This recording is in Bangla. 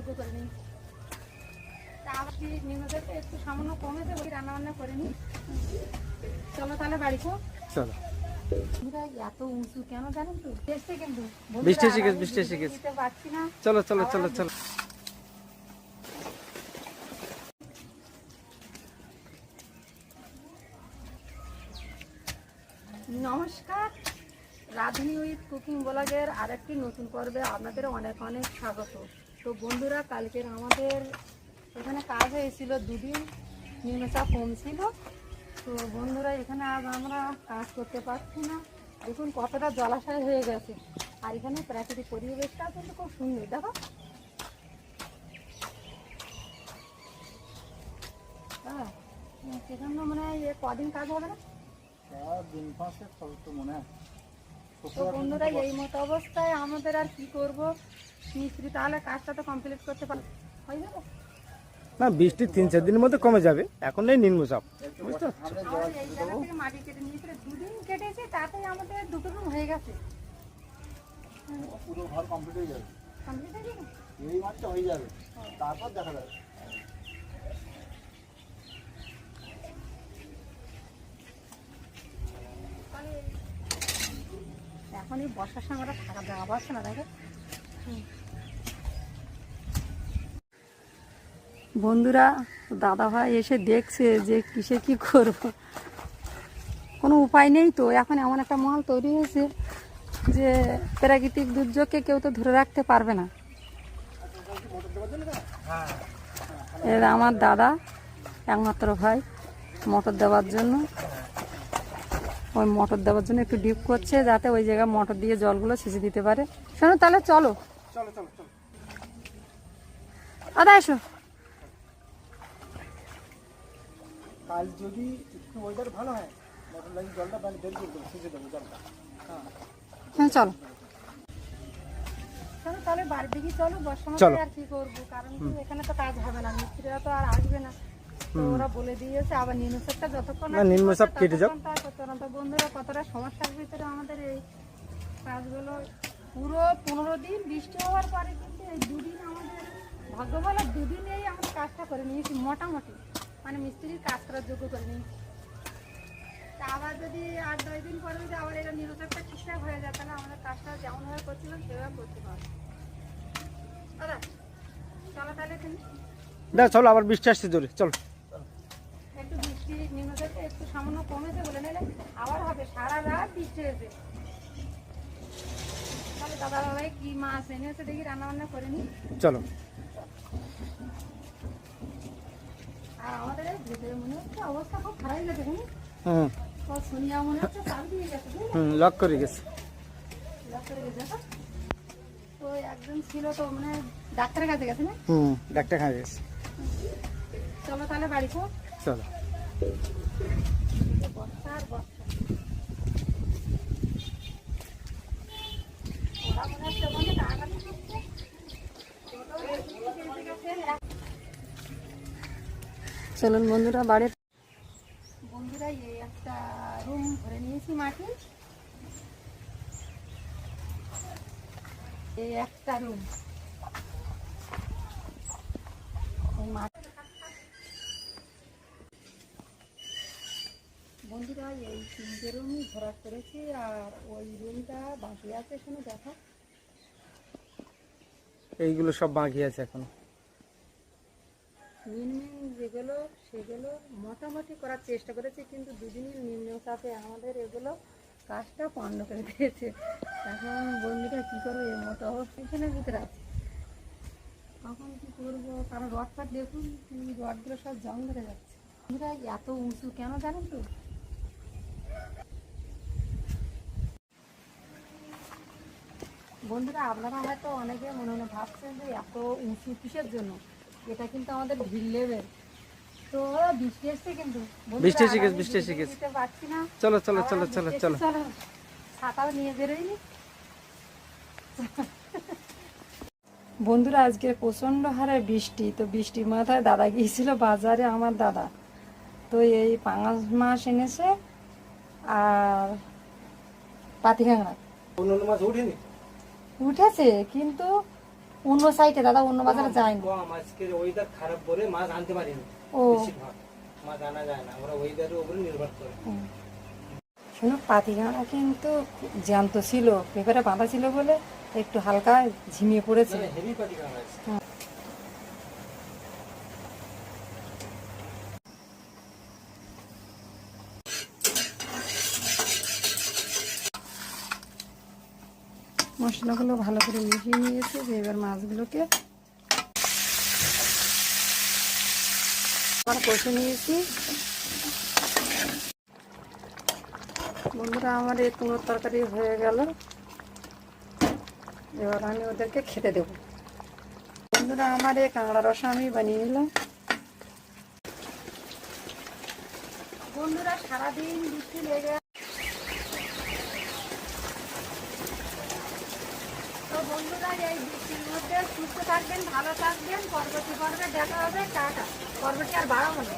যোগ্য করে নিই। তা আবার কি নিম্নচাপটা একটু সামান্য কমেছে, ওই রান্না বান্না করে নিই। চলো তাহলে বাড়ি খো। চলো। এত উঁচু কেন জানেন তো? এসছে কিন্তু বৃষ্টি এসে গেছে, বৃষ্টি এসে গেছে। পারছি না। চলো চলো চলো চলো। নমস্কার, রাঁধুনি উইথ কুকিং ব্লগের আরেকটি নতুন পর্বে আপনাদের অনেক অনেক স্বাগত। তো বন্ধুরা, কালকের আমাদের এখানে কাজ হয়েছিল, দুদিন নিম্নচাপ কম ছিল। তো বন্ধুরা, এখানে আজ আমরা কাজ করতে পারছি না। দেখুন কতটা জলাশয় হয়ে গেছে, আর এখানে প্রাকৃতিক পরিবেশটা কিন্তু খুব সুন্দর। দেখো, হ্যাঁ, সেখানে মানে কদিন কাজ হবে না। তো বন্ধুরা, এই মতো অবস্থায় আমাদের আর কি করব, মিস্ত্রি তাহলে কাজটা তো কমপ্লিট করতে পারবে, হয়ে যাবে না, বৃষ্টি 3-4 দিনের মধ্যে কমে যাবে, এখন নেই নিম্নচাপ, বুঝতে পারছো? এই জায়গা থেকে মাটি কেটে নিয়েছিল, দুদিন কেটেছে, তাতেই আমাদের দুটো রুম হয়ে গেছে। পুরো ঘর কমপ্লিট হয়ে যাবে, কমপ্লিট হয়ে যাবে। এই মাসটা হয়ে যাবে, তারপর দেখা যাবে। এখন এই বর্ষার সময় আমরা থাকা দেওয়া পারছে না, দেখো। বন্ধুরা, দাদা ভাই এসে দেখছে যে কিসে কি করব, কোনো উপায় নেই। তো এখন এমন একটা মহল তৈরি হয়েছে যে প্রাকৃতিক দুর্যোগকে কেউ তো ধরে রাখতে পারবে না। এর আমার দাদা একমাত্র ভাই মোটর দেওয়ার জন্য, ওই মোটর দেওয়ার জন্য একটু ডিপ করছে, যাতে ওই জায়গায় মোটর দিয়ে জলগুলো সেচে দিতে পারে। শোনো, তাহলে চলো। চলো চলো চলো। দাদা এসো। কাল যদি একটু ওয়েদার ভালো হয়, মোটর লাগিয়ে জলটা বের করে দেবো, সেচে দেবো জলটা। হ্যাঁ চলো। চলো তাহলে বাড়ির দিকে চলো, বর্ষা চলো। আর কি করবো, কারণ কি এখানে তো কাজ হবে না, মিস্ত্রিরা তো আর আসবে না। তো ওরা বলে দিয়েছে আবার নিম্নচাপটা যতক্ষণ না, নিম্নচাপ কেটে যাক। তো বন্ধুরা, কতটা সমস্যার ভিতরে আমাদের এই কাজগুলো, পুরো 15 দিন বৃষ্টি হওয়ার পরে কিন্তু এই দুদিন আমাদের ভাগ্য ভালো, দুদিনেই আমরা কাজটা করে নিয়েছি মোটামুটি, মানে মিস্ত্রির কাজ করার যোগ্য করে নিয়েছি। তা আবার যদি 8-10 দিন পরে যদি আবার এটা নিম্নচাপটা ঠিকঠাক হয়ে যায়, তাহলে আমাদের কাজটা যেমনভাবে করছিলাম সেভাবে করতে পারবো। দাদা চলো তাহলে তুমি। দাদা চলো, আবার বৃষ্টি আসছে জোরে, চলো। একটু বৃষ্টি নিম্নচাপটা একটু সামান্য কমেছে বলে নিলে আবার হবে, সারা রাত বৃষ্টি হয়েছে। তাহলে দাদা ভাই কি মাছ এনেছে দেখি, রান্না বান্না করে নি। চলো। আর আমাদের এই ভেতরে মনে হচ্ছে অবস্থা খুব খারাপ গেছে, হুম সোনিয়া মনে হচ্ছে চাল দিয়ে গেছে, হুম, লক করে গেছে। লক করে গেছে। তো একজন ছিল তো মানে ডাক্তারের কাছে গেছে না। হুম, ডাক্তার খাওয়া গেছে। চলো তাহলে বাড়ি খো। চলো। বর্ষা আর বর্ষা, ওরা মনে হচ্ছে ওখানে টাকাটা দিচ্ছে। চলুন বন্ধুরা বাড়ির, বন্ধুরা এই একটা রুম ভরে নিয়েছি মাটি, এই একটা রুম বন্ধুরা, এই 3টে রুমই ভরা করেছি, আর ওই রুমটা বাকি আছে, শুনে দেখো। এইগুলো সব বাকি আছে এখন। মেন যেগুলো সেগুলো মোটামুটি করার চেষ্টা করেছি, কিন্তু দুদিনের নিম্নচাপে আমাদের এগুলো কাজটা পণ্ড করে দিয়েছে। এখন বন্ধুরা কী করবো, এই মতো অবস্থানের ভিতরে আছে, তখন কী করবো, কারণ রডটা দেখুন, রডগুলো সব জং ধরে যাচ্ছে। বন্ধুরা, এত উঁচু কেন জানেন তো? বন্ধুরা, আপনারা হয়তো অনেকে মনে মনে ভাবছেন যে এত উঁচু কিসের জন্য, এটা কিন্তু আমাদের ভিল লেভেল। তো বৃষ্টি এসছে কিন্তু, বৃষ্টি এসে গেছে, বৃষ্টি এসে গেছে। পারছি না। চলো চলো চলো চলো চলো। চলো, ছাতাও নিয়ে বেরোয়নি। বন্ধুরা, আজকে প্রচন্ড হারে বৃষ্টি, তো বৃষ্টির মাথায় দাদা গিয়েছিল বাজারে, আমার দাদা তো এই পাঙাশ মাছ এনেছে আর পাতিকাঁকড়া। অন্য মাছ উঠেনি, উঠেছে কিন্তু অন্য সাইডে দাদা, অন্য বাজারে যায়নি। কম আজকের ওয়েদার খারাপ বলে মাছ আনতে পারিনি। ও বেশিরভাগ মাছ আনা যায় না, আমরা ওয়েদারের উপরে নির্ভর করি। শোনো, পাতিগাঁড়া কিন্তু জ্যান্ত ছিল, পেপারে বাঁধা ছিল বলে একটু হালকা ঝিমিয়ে পড়েছে। হেভি পাতি কাঁকড়া আছে। মশলাগুলো ভালো করে মিশিয়ে নিয়েছি, যে এবার মাছগুলোকে আবার কষে নিয়েছি। বন্ধুরা, আমার এই কুমড়োর তরকারি হয়ে গেল, এবার আমি ওদেরকে খেতে দেবো। বন্ধুরা, আমার এই কাঁকড়া রসা আমি বানিয়ে নিলাম। বন্ধুরা, সারাদিন বৃষ্টি লেগে, তো বন্ধুরা এই বৃষ্টির মধ্যে সুস্থ থাকবেন, ভালো থাকবেন। পরবর্তী পর্বে দেখা হবে। টাটা। পর্বটি আর বাড়াবো না।